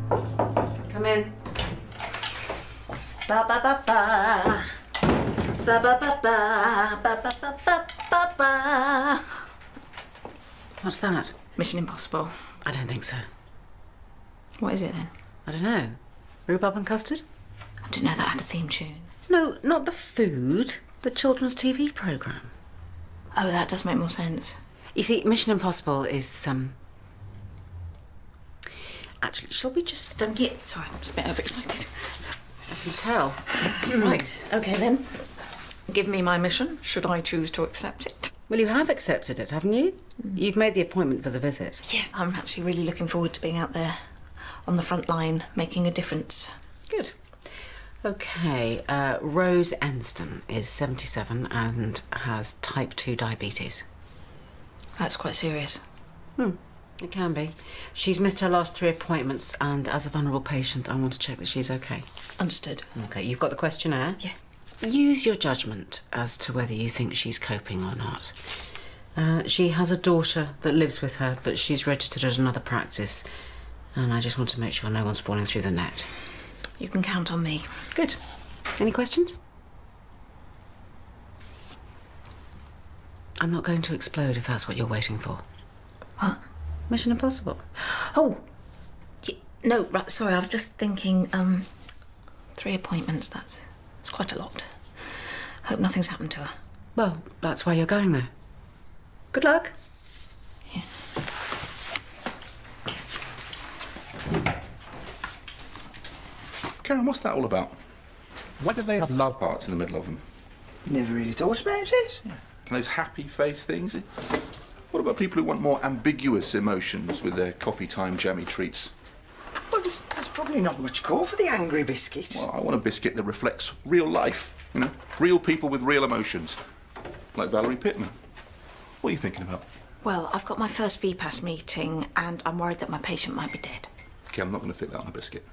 Come in. Ba ba ba ba. Ba ba ba ba. Ba ba ba ba ba ba. What's that? Mission Impossible. I don't think so. What is it then? I don't know. Rhubarb and custard? I didn't know that had a theme tune. No, not the food. The children's TV programme. Oh, that does make more sense. You see, Mission Impossible is, Actually, shall we just... Sorry, I'm just a bit overexcited. I can tell. Right, OK then. Give me my mission, should I choose to accept it. Well, you have accepted it, haven't you? You've made the appointment for the visit. Yeah, I'm actually really looking forward to being out there on the front line, making a difference. Good. OK, Rose Enston is 77 and has type 2 diabetes. That's quite serious. It can be. She's missed her last 3 appointments, and as a vulnerable patient, I want to check that she's OK. Understood. OK, you've got the questionnaire? Yeah. Use your judgment as to whether you think she's coping or not. She has a daughter that lives with her, but she's registered at another practice, and I just want to make sure no one's falling through the net. You can count on me. Good. Any questions? I'm not going to explode if that's what you're waiting for. What? Mission Impossible. Oh! No, right, sorry, I was just thinking, 3 appointments, that's quite a lot. Hope nothing's happened to her. Well, that's why you're going there. Good luck. Yeah. Karen, what's that all about? Why do they have love hearts in the middle of them? Never really thought about it. And those happy face things? What about people who want more ambiguous emotions with their coffee time jammy treats? Well, there's probably not much call for the angry biscuit. Well, I want a biscuit that reflects real life, you know? Real people with real emotions. Like Valerie Pittman. What are you thinking about? Well, I've got my first VPAS meeting and I'm worried that my patient might be dead. Okay, I'm not going to fit that on a biscuit.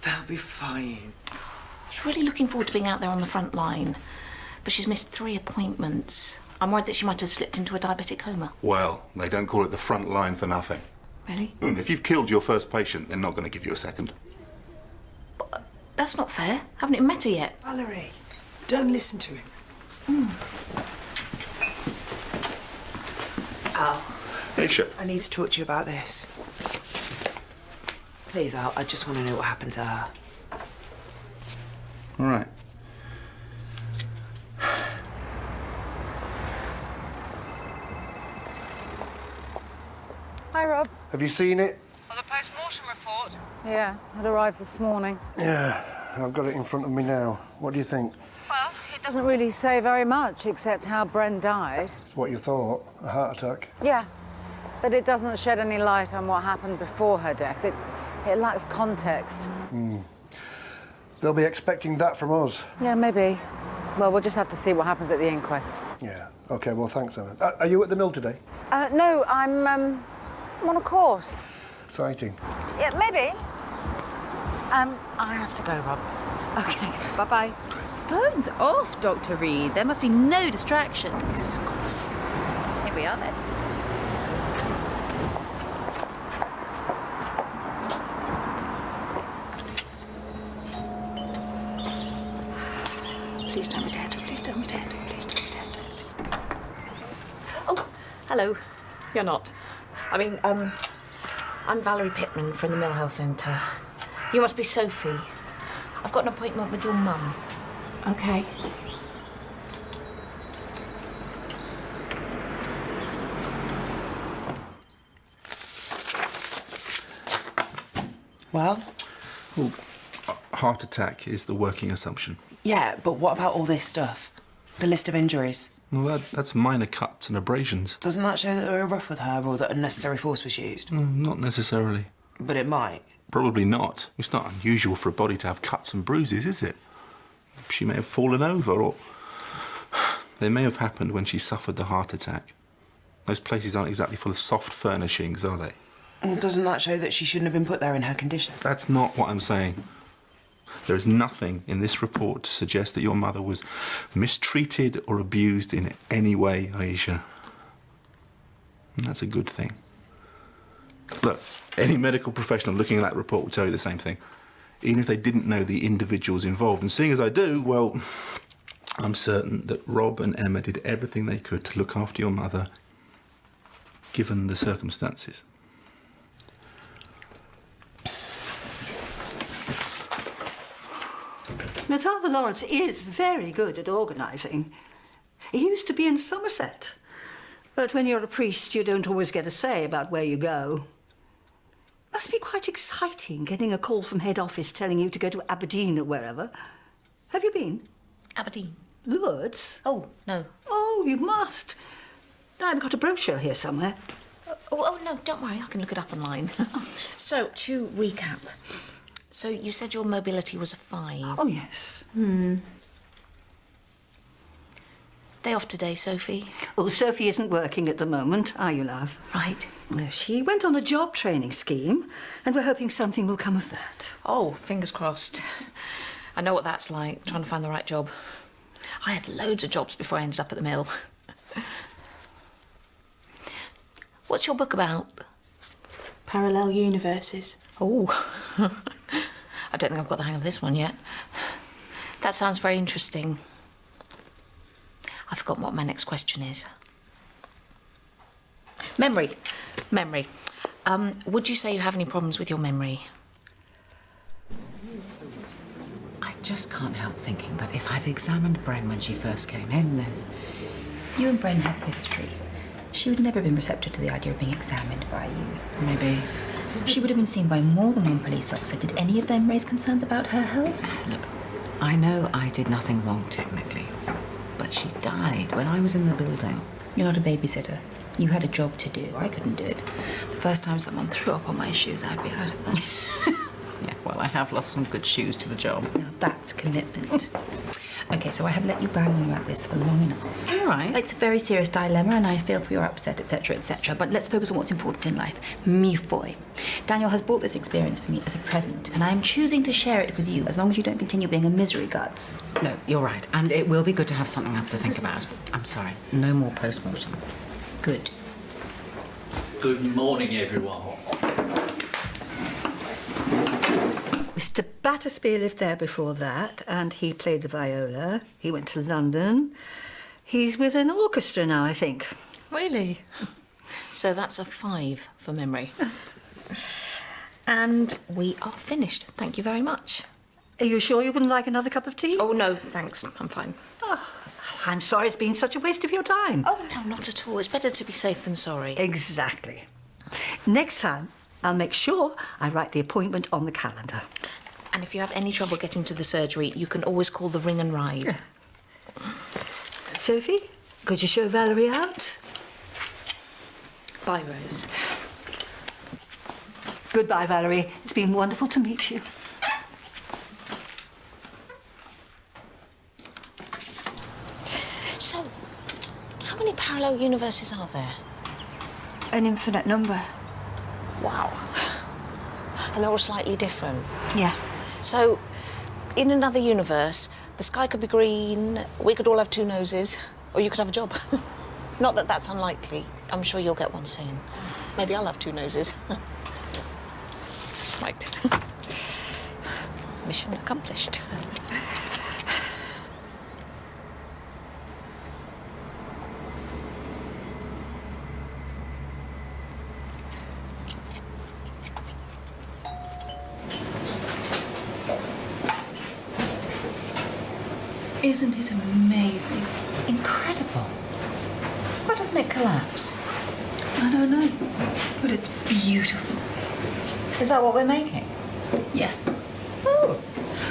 They'll be fine. I was really looking forward to being out there on the front line, but she's missed 3 appointments. I'm worried that she might have slipped into a diabetic coma. Well, they don't call it the front line for nothing. Really? If you've killed your first patient, they're not going to give you a second. But that's not fair. I haven't even met her yet. Valerie, don't listen to him. Al, Hey, Shep. I need to talk to you about this. Please, Al, I just want to know what happened to her. All right. Hi, Rob. Have you seen it? Well, the post-mortem report? Yeah, it arrived this morning. Yeah, I've got it in front of me now. What do you think? Well, it doesn't really say very much, except how Bren died. It's what you thought, a heart attack. Yeah, but it doesn't shed any light on what happened before her death. It lacks context. They'll be expecting that from us. Yeah, maybe. Well, we'll just have to see what happens at the inquest. Yeah, OK, well, thanks, Emma. Are you at the mill today? No, I'm on a course. Exciting. Yeah, maybe. I have to go, Rob. OK, bye-bye. Phone's off, Dr. Reed. There must be no distractions. Of course. Here we are then. Please don't be dead. Please don't be dead. Please don't be dead. Oh, hello. You're not. I mean, I'm Valerie Pittman from the Mill Health Centre. You must be Sophie. I've got an appointment with your mum. Okay. Well? Well, heart attack is the working assumption. Yeah, but what about all this stuff? The list of injuries? Well, that's minor cuts and abrasions. Doesn't that show that they were rough with her or that unnecessary force was used? Not necessarily. But it might. Probably not. It's not unusual for a body to have cuts and bruises, is it? She may have fallen over, or they may have happened when she suffered the heart attack. Those places aren't exactly full of soft furnishings, are they? Well, doesn't that show that she shouldn't have been put there in her condition? That's not what I'm saying. There is nothing in this report to suggest that your mother was mistreated or abused in any way, Aisha. And that's a good thing. Look, Any medical professional looking at that report will tell you the same thing, even if they didn't know the individuals involved. And seeing as I do, well, I'm certain that Rob and Emma did everything they could to look after your mother, given the circumstances. Now, Father Lawrence is very good at organising. He used to be in Somerset. But when you're a priest, you don't always get a say about where you go. Must be quite exciting getting a call from head office telling you to go to Aberdeen or wherever. Have you been? Aberdeen? Lourdes? Oh, no. Oh, you must. I've got a brochure here somewhere. Oh, no, don't worry. I can look it up online. So, to recap. So, you said your mobility was a 5. Oh, yes. Day off today, Sophie? Oh, Sophie isn't working at the moment, are you, love? Right. No, she went on a job training scheme, and we're hoping something will come of that. Oh, fingers crossed. I know what that's like, trying to find the right job. I had loads of jobs before I ended up at the mill. What's your book about? Parallel universes. Oh, I don't think I've got the hang of this one yet. That sounds very interesting. I've forgotten what my next question is. Memory. Would you say you have any problems with your memory? I just can't help thinking that if I'd examined Bren when she first came in, then... You and Bren have history. She would never have been receptive to the idea of being examined by you. Maybe... She would have been seen by more than one police officer. Did any of them raise concerns about her health? Look, I know I did nothing wrong technically, but she died when I was in the building. You're not a babysitter. You had a job to do. I couldn't do it. The first time someone threw up on my shoes, I'd be out of them. Yeah, well, I have lost some good shoes to the job. Now that's commitment. Okay, so I have let you bang on about this for long enough. All right. It's a very serious dilemma, and I feel for your upset, etc., etc. But let's focus on what's important in life. Me foy. Daniel has brought this experience for me as a present, and I am choosing to share it with you as long as you don't continue being a misery guts. No, you're right. And it will be good to have something else to think about. I'm sorry. No more post-mortem. Good. Good morning, everyone. Mr. Battersby lived there before that, and he played the viola. He went to London. He's with an orchestra now, I think. Really? So that's a 5 for memory. And we are finished. Thank you very much. Are you sure you wouldn't like another cup of tea? Oh, no, thanks. I'm fine. Oh, I'm sorry it's been such a waste of your time. Oh, no, not at all. It's better to be safe than sorry. Exactly. Next time, I'll make sure I write the appointment on the calendar. And if you have any trouble getting to the surgery, you can always call the Ring and Ride. Sophie, could you show Valerie out? Bye, Rose. Goodbye, Valerie. It's been wonderful to meet you. So, how many parallel universes are there? An infinite number. Wow. And they're all slightly different. Yeah. So, in another universe, the sky could be green, we could all have 2 noses, or you could have a job. Not that that's unlikely. I'm sure you'll get one soon. Maybe I'll have 2 noses. Right. Mission accomplished. Isn't it amazing? Incredible. Why doesn't it collapse? I don't know, but it's beautiful. Is that what we're making? Yes. Oh,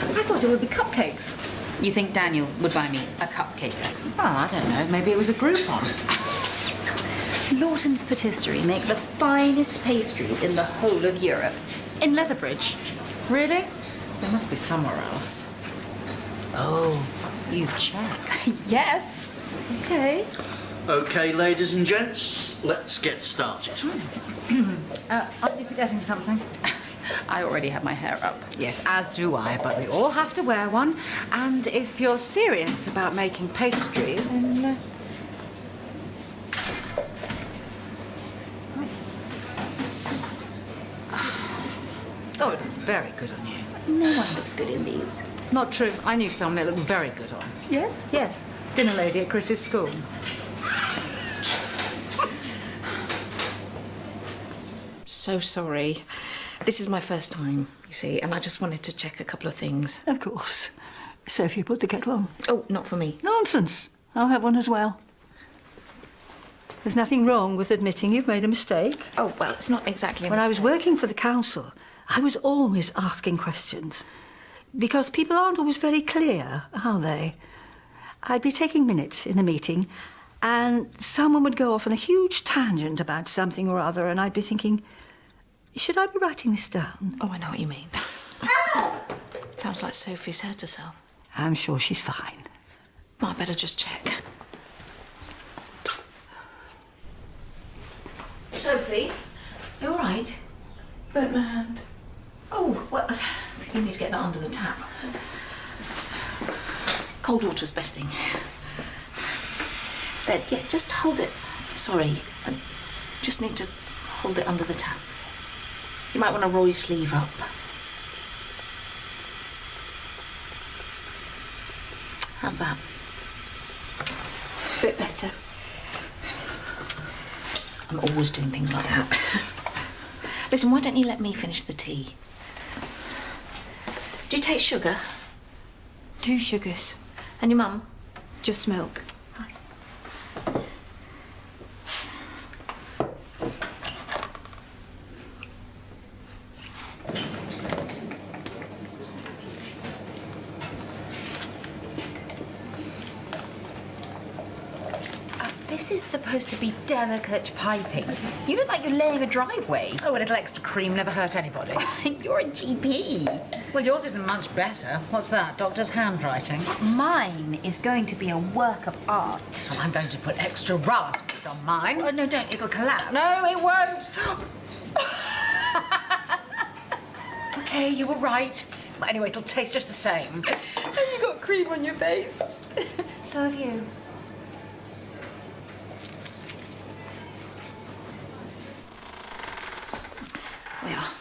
I thought it would be cupcakes. You think Daniel would buy me a cupcake lesson? Oh, I don't know. Maybe it was a Groupon. Lawton's Patisserie make the finest pastries in the whole of Europe. In Leatherbridge. Really? There must be somewhere else. Oh, you've checked. Yes. Okay. Okay, ladies and gents, let's get started. Aren't you forgetting something? I already have my hair up. Yes, as do I, but we all have to wear one. And if you're serious about making pastry, then... Oh, it looks very good on you. No one looks good in these. Not true. I knew someone it looked very good on. Yes? Yes. Dinner lady at Chris's school. So sorry. This is my first time, you see, and I just wanted to check a couple of things. Of course. Sophie, put the kettle on. Oh, not for me. Nonsense. I'll have one as well. There's nothing wrong with admitting you've made a mistake. Oh, well, it's not exactly a When I was mistake. working for the council, I was always asking questions. Because people aren't always very clear, are they? I'd be taking minutes in a meeting, and someone would go off on a huge tangent about something or other, and I'd be thinking, should I be writing this down? Oh, I know what you mean. Sounds like Sophie's hurt herself. I'm sure she's fine. Well, I better just check. Sophie, you all right? Burnt my hand. Oh, well, you need to get that under the tap. Cold water's best thing. There, yeah, just hold it. Sorry, I just need to hold it under the tap. You might want to roll your sleeve up. How's that? Bit better. I'm always doing things like that. Listen, why don't you let me finish the tea? Do you take sugar? 2 sugars. And your mum? Just milk. This is supposed to be delicate piping. You look like you're laying a driveway. Oh, a little extra cream never hurt anybody. You're a GP. Well, yours isn't much better. What's that? Doctor's handwriting? Mine is going to be a work of art. So I'm going to put extra raspberries on mine. Oh, no, don't. It'll collapse. No, it won't. Okay, you were right. Well, anyway, it'll taste just the same. And you got cream on your face. So have you. We are.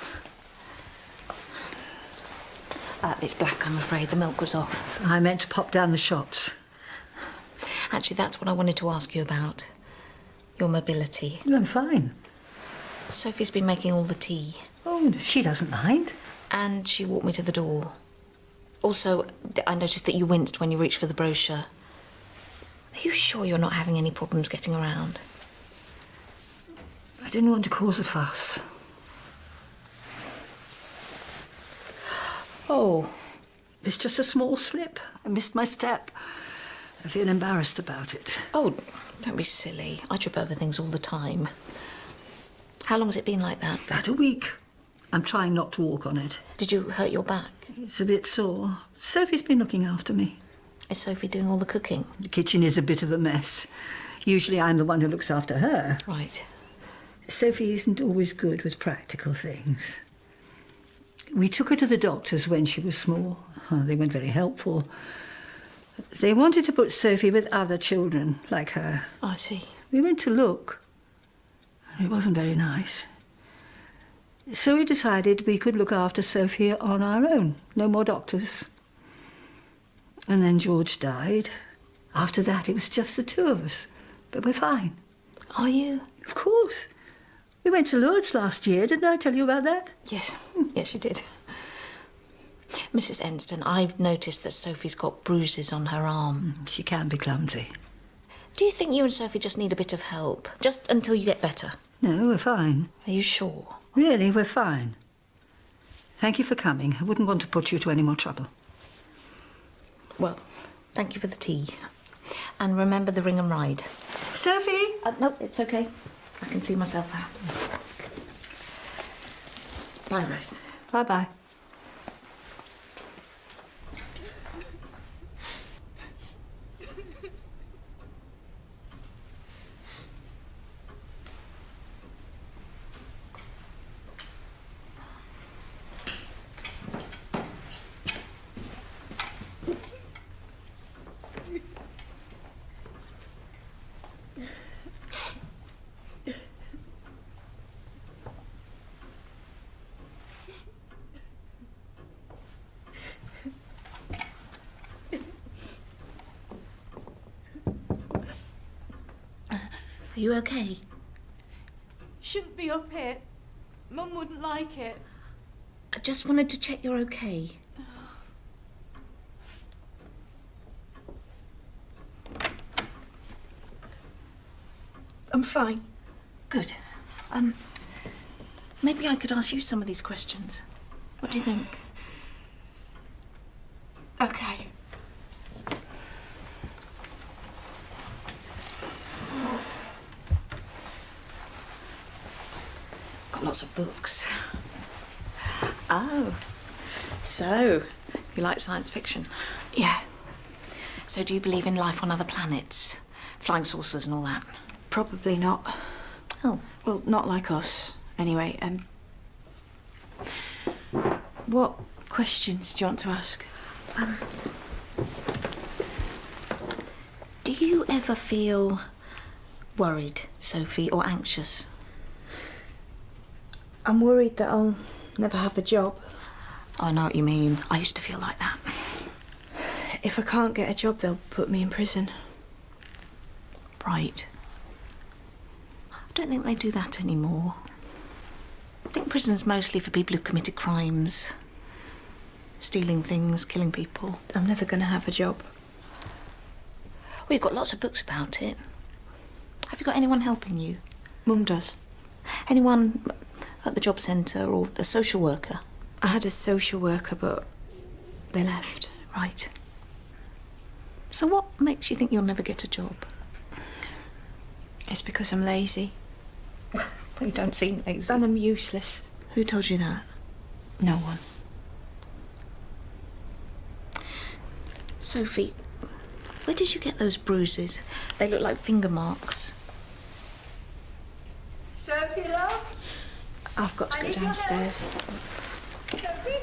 It's black, I'm afraid. The milk was off. I meant to pop down the shops. Actually, that's what I wanted to ask you about. Your mobility. I'm fine. Sophie's been making all the tea. Oh, she doesn't mind. And she walked me to the door. Also, I noticed that you winced when you reached for the brochure. Are you sure you're not having any problems getting around? I didn't want to cause a fuss. Oh, it's just a small slip. I missed my step. I feel embarrassed about it. Oh, don't be silly. I trip over things all the time. How long has it been like that? About a week. I'm trying not to walk on it. Did you hurt your back? It's a bit sore. Sophie's been looking after me. Is Sophie doing all the cooking? The kitchen is a bit of a mess. Usually I'm the one who looks after her. Right. Sophie isn't always good with practical things. We took her to the doctors when she was small. Oh, they weren't very helpful. They wanted to put Sophie with other children like her. Oh, I see. We went to look. It wasn't very nice. So we decided we could look after Sophie on our own. No more doctors. And then George died. After that, it was just the 2 of us. But we're fine. Are you? Of course. We went to Lourdes last year. Didn't I tell you about that? Yes. Yes, you did. Mrs. Enston, I've noticed that Sophie's got bruises on her arm. She can be clumsy. Do you think you and Sophie just need a bit of help? Just until you get better? No, we're fine. Are you sure? Really, we're fine. Thank you for coming. I wouldn't want to put you to any more trouble. Well, thank you for the tea. And remember the ring and ride. Sophie! No, it's okay. I can see myself out. Bye, Rose. Bye-bye. Are you okay? Shouldn't be up here. Mum wouldn't like it. I just wanted to check you're okay. I'm fine. Good. Maybe I could ask you some of these questions. What do you think? Okay. Got lots of books. Oh, so you like science fiction? Yeah. So do you believe in life on other planets? Flying saucers and all that? Probably not. Oh. Well, not like us. Anyway, what questions do you want to ask? Do you ever feel worried, Sophie, or anxious? I'm worried that I'll never have a job. I know what you mean. I used to feel like that. If I can't get a job, they'll put me in prison. Right. I don't think they do that anymore. I think prison's mostly for people who've committed crimes. Stealing things, killing people. I'm never going to have a job. Well, you've got lots of books about it. Have you got anyone helping you? Mum does. Anyone at the job centre or a social worker? I had a social worker, but they left. Right. So what makes you think you'll never get a job? It's because I'm lazy. Well, you don't seem lazy. And I'm useless. Who told you that? No one. Sophie, where did you get those bruises? They look like finger marks. Sophie, love? I've got to go downstairs. Sophie?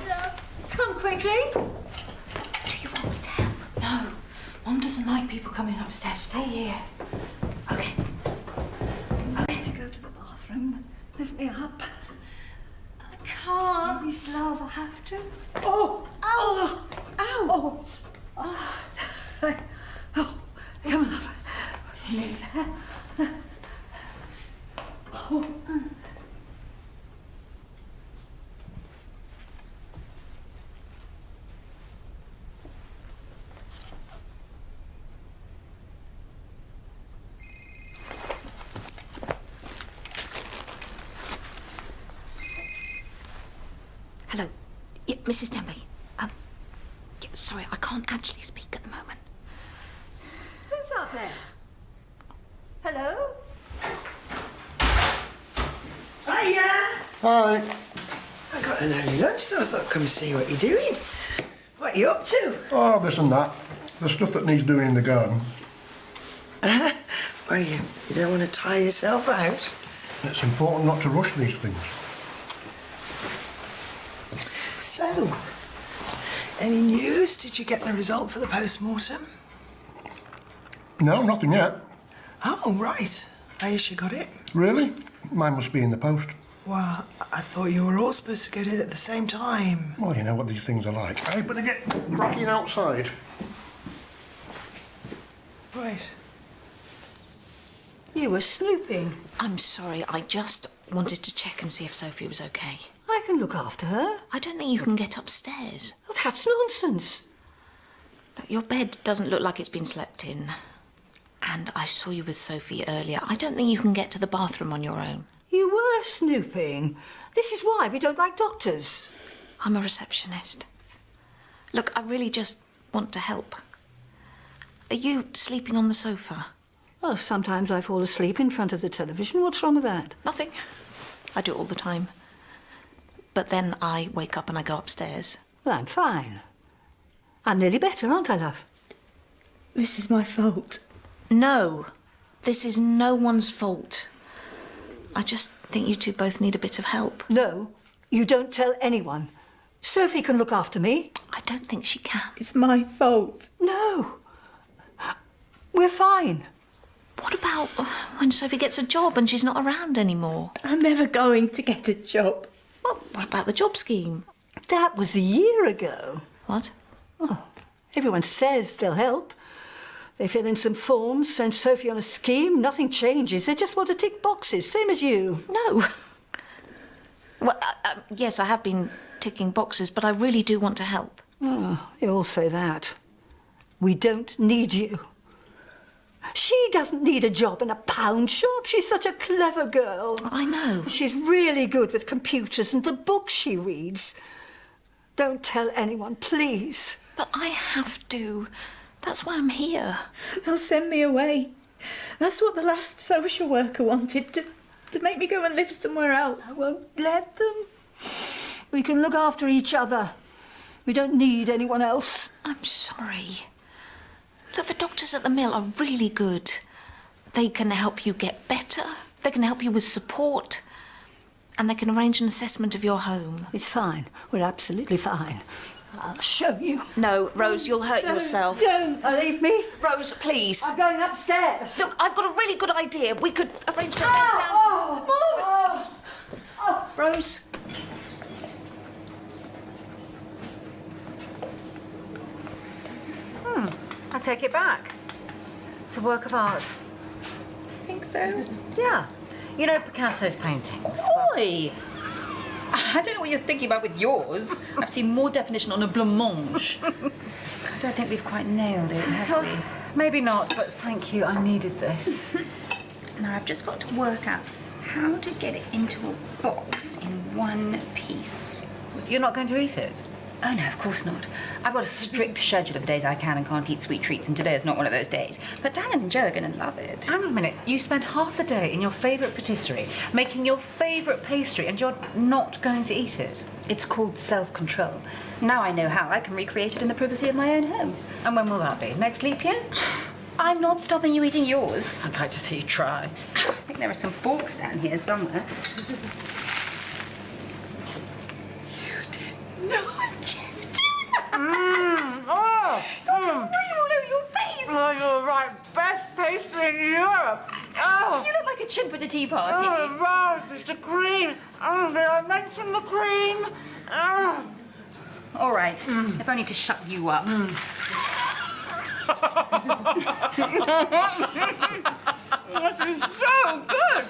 Love, come quickly. Do you want me to help? No. Mum doesn't like people coming upstairs. Stay here. Okay. I need to go to the bathroom. Lift me up. I can't. Please, love, I have to. Oh! Ow! Ow! Oh! Oh! Come on, love. Leave. Oh. Hello. Yeah, Mrs. Tempe. Yeah, sorry, I can't actually speak at the moment. Who's out there? Hello? Hiya! Hi. I got an early lunch, so I thought I'd come and see what you're doing. What are you up to? Oh, this and that. The stuff that needs doing in the garden. Well, you don't want to tire yourself out. It's important not to rush these things. So, any news? Did you get the result for the post-mortem? No, nothing yet. Oh, right. I guess you got it. Really? Mine must be in the post. Well, I thought you were all supposed to get it at the same time. Well, you know what these things are like. I better get cracking outside. Right. You were snooping. I'm sorry, I just wanted to check and see if Sophie was okay. I can look after her. I don't think you can get upstairs. Well, that's nonsense. Your bed doesn't look like it's been slept in. And I saw you with Sophie earlier. I don't think you can get to the bathroom on your own. You were snooping. This is why we don't like doctors. I'm a receptionist. Look, I really just want to help. Are you sleeping on the sofa? Well, sometimes I fall asleep in front of the television. What's wrong with that? Nothing. I do it all the time. But then I wake up and I go upstairs. Well, I'm fine. I'm nearly better, aren't I, love? This is my fault. No, this is no one's fault. I just think you two both need a bit of help. No, you don't tell anyone. Sophie can look after me. I don't think she can. It's my fault. No. We're fine. What about when Sophie gets a job and she's not around anymore? I'm never going to get a job. Well, what about the job scheme? That was a year ago. What? Oh, everyone says they'll help. They fill in some forms, send Sophie on a scheme, nothing changes. They just want to tick boxes, same as you. No. Well, yes, I have been ticking boxes, but I really do want to help. Oh, they all say that. We don't need you. She doesn't need a job in a pound shop. She's such a clever girl. I know. She's really good with computers and the books she reads. Don't tell anyone, please. But I have to. That's why I'm here. They'll send me away. That's what the last social worker wanted, to make me go and live somewhere else. I won't let them. We can look after each other. We don't need anyone else. I'm sorry. Look, the doctors at the mill are really good. They can help you get better. They can help you with support. And they can arrange an assessment of your home. It's fine. We're absolutely fine. I'll show you. No, Rose, you'll hurt yourself. Don't leave me. Rose, please. I'm going upstairs. Look, I've got a really good idea. We could arrange for Rose. I take it back. It's a work of art. Think so? Yeah. You know Picasso's paintings? Oi! I don't know what you're thinking about with yours. I've seen more definition on a blancmange. I don't think we've quite nailed it, have we? Maybe not, but thank you. I needed this. Now, I've just got to work out how to get it into a box in one piece. You're not going to eat it? Oh, no, of course not. I've got a strict schedule of the days I can and can't eat sweet treats, and today is not one of those days. But Dan and Joe are going to love it. Hang on a minute. You spend half the day in your favourite patisserie making your favourite pastry and you're not going to eat it? It's called self-control. Now I know how I can recreate it in the privacy of my own home. And when will that be? Next leap year? I'm not stopping you eating yours. I'd like to see you try. I think there are some forks down here somewhere. Oh, you're right. Best pastry in Europe. Oh. You look like a chimp at a tea party. Oh, Rose, it's the cream. Oh, did I mention the cream? Oh. All right, if only to shut you up. This is so good.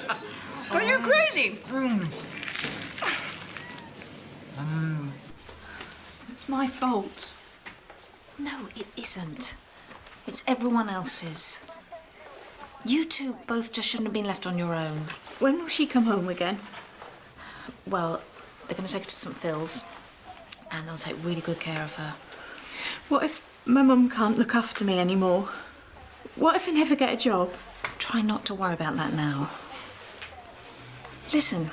Are you crazy? It's my fault. No, it isn't. It's everyone else's. You two both just shouldn't have been left on your own. When will she come home again? Well, they're going to take her to St Phil's, and they'll take really good care of her. What if my mum can't look after me anymore? What if I never get a job? Try not to worry about that now. Listen,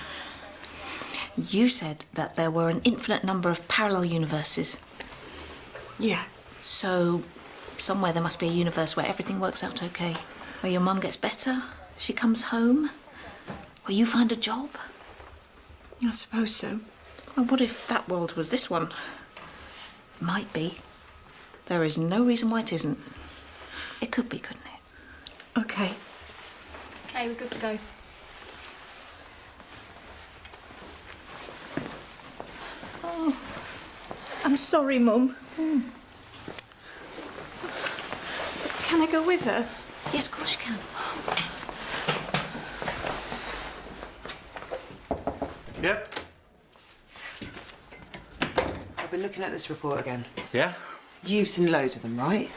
you said that there were an infinite number of parallel universes. Yeah. So, somewhere there must be a universe where everything works out okay. Where your mum gets better, she comes home, where you find a job. I suppose so. Well, what if that world was this one? Might be. There is no reason why it isn't. It could be, couldn't it? Okay. Okay, we're good to go. Oh, I'm sorry, Mum. Can I go with her? Yes, of course you can. Yep. I've been looking at this report again. Yeah? You've seen loads of them, right?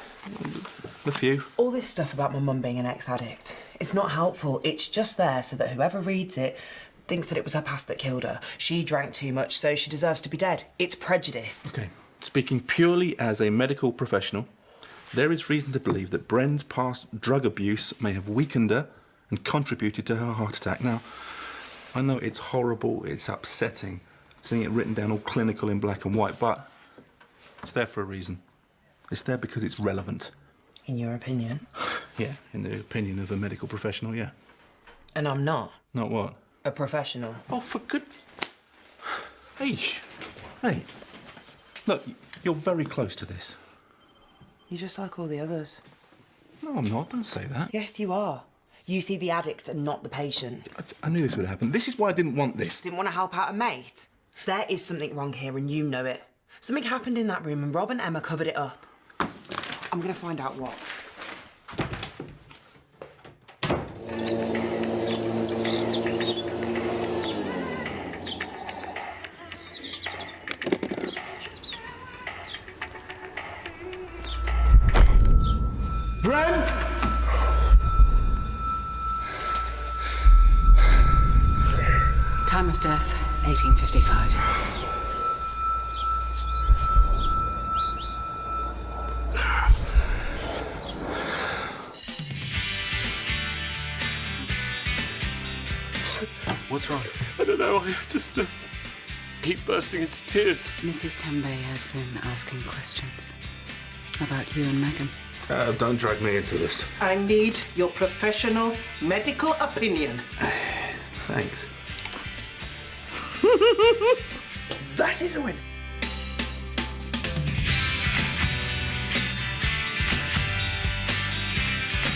A few. All this stuff about my mum being an ex-addict. It's not helpful. It's just there so that whoever reads it thinks that it was her past that killed her. She drank too much, so she deserves to be dead. It's prejudiced. Okay. Speaking purely as a medical professional, there is reason to believe that Bren's past drug abuse may have weakened her and contributed to her heart attack. Now, I know it's horrible, it's upsetting, seeing it written down all clinical in black and white, but it's there for a reason. It's there because it's relevant. In your opinion? Yeah, in the opinion of a medical professional, yeah. And I'm not. Not what? A professional. Oh, for good... Hey. Look, you're very close to this. You're just like all the others. No, I'm not. Don't say that. Yes, you are. You see the addict and not the patient. I knew this would happen. This is why I didn't want this. Didn't want to help out a mate. There is something wrong here and you know it. Something happened in that room and Rob and Emma covered it up. I'm going to find out what. Time of death, 1855. What's wrong? I don't know, I just keep bursting into tears. Mrs. Tembe has been asking questions about you and Megan. Don't drag me into this. I need your professional medical opinion. Thanks. That is a win.